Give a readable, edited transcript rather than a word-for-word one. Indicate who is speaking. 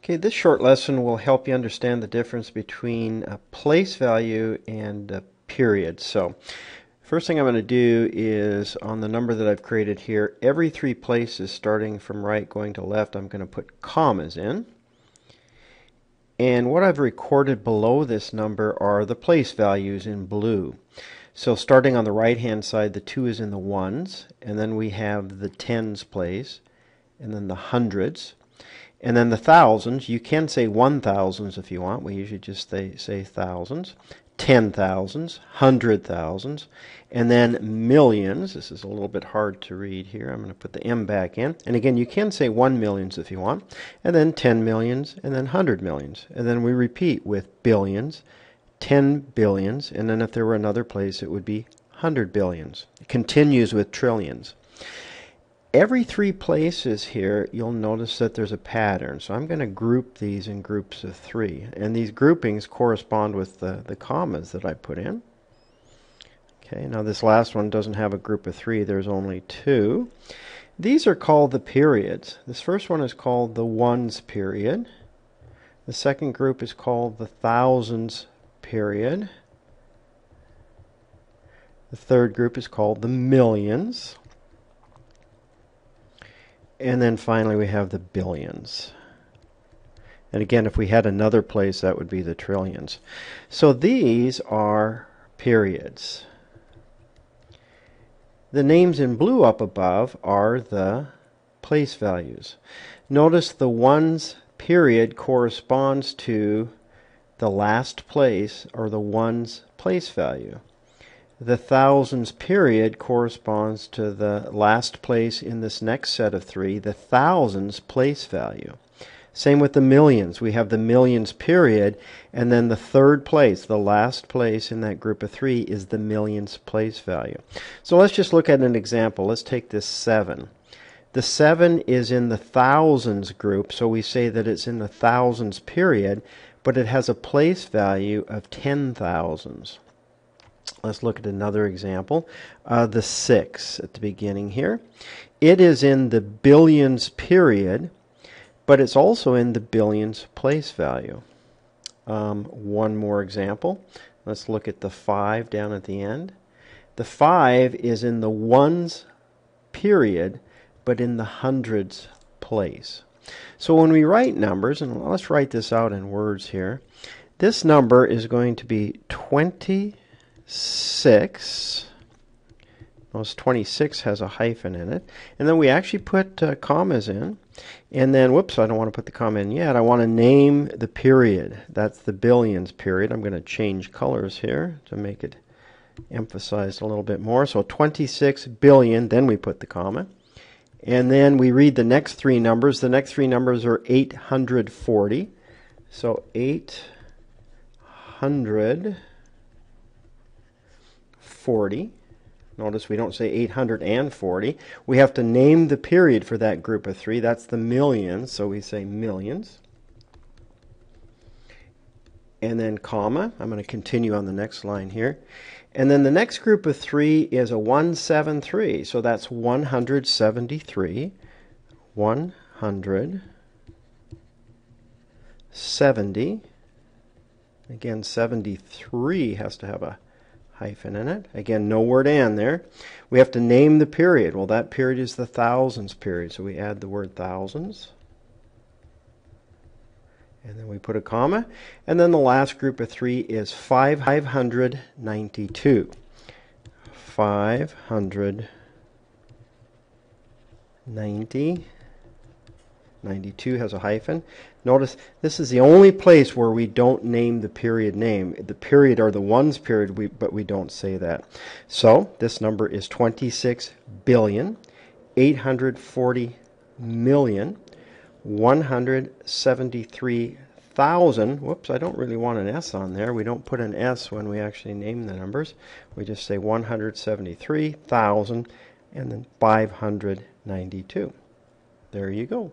Speaker 1: Okay, this short lesson will help you understand the difference between a place value and a period. So, first thing I'm going to do is on the number that I've created here, every three places starting from right going to left, I'm going to put commas in. And what I've recorded below this number are the place values in blue. So starting on the right hand side, the 2 is in the ones, and then we have the tens place, and then the hundreds. And then the thousands, you can say 1,000s if you want. We usually just say thousands, 10,000s, 100,000s, and then millions. This is a little bit hard to read here. I'm going to put the M back in. And again, you can say 1 millions if you want, and then 10 millions, and then 100 millions. And then we repeat with billions, 10 billions, and then if there were another place, it would be 100 billions. It continues with trillions. Every three places here, you'll notice that there's a pattern. So I'm going to group these in groups of 3. And these groupings correspond with the commas that I put in. Okay, now this last one doesn't have a group of 3. There's only 2. These are called the periods. This first one is called the ones period. The second group is called the thousands period. The third group is called the millions. And then finally we have the billions. And again, if we had another place, that would be the trillions. So these are periods. The names in blue up above are the place values. Notice the ones period corresponds to the last place, or the ones place value. The thousands period corresponds to the last place in this next set of 3, the thousands place value. Same with the millions. We have the millions period, and then the third place, the last place in that group of 3, is the millions place value. So let's just look at an example. Let's take this 7. The 7 is in the thousands group, so we say that it's in the thousands period, but it has a place value of 10,000s. Let's look at another example. The 6 at the beginning here. It is in the billions period, but it's also in the billions place value. One more example. Let's look at the 5 down at the end. The 5 is in the ones period, but in the hundreds place. So when we write numbers, and let's write this out in words here, this number is going to be 26. Notice 26 has a hyphen in it. And then we actually put commas in. And then, whoops, I don't want to put the comma in yet. I want to name the period. That's the billions period. I'm going to change colors here to make it emphasized a little bit more. So 26 billion, then we put the comma. And then we read the next 3 numbers. The next 3 numbers are 840. So 840. Notice we don't say 840. We have to name the period for that group of 3. That's the millions, so we say millions. And then comma. I'm going to continue on the next line here. And then the next group of 3 is a 173. So that's 173. 170. Again, 73 has to have a hyphen in it. Again, no word and there. We have to name the period. Well, that period is the thousands period, so we add the word thousands. And then we put a comma. And then the last group of 3 is 592. 590. 92 has a hyphen. Notice this is the only place where we don't name the period name. The period or the ones period, but we don't say that. So this number is 26,840,173,000. Whoops, I don't really want an S on there. We don't put an S when we actually name the numbers. We just say 173,000 and then 592. There you go.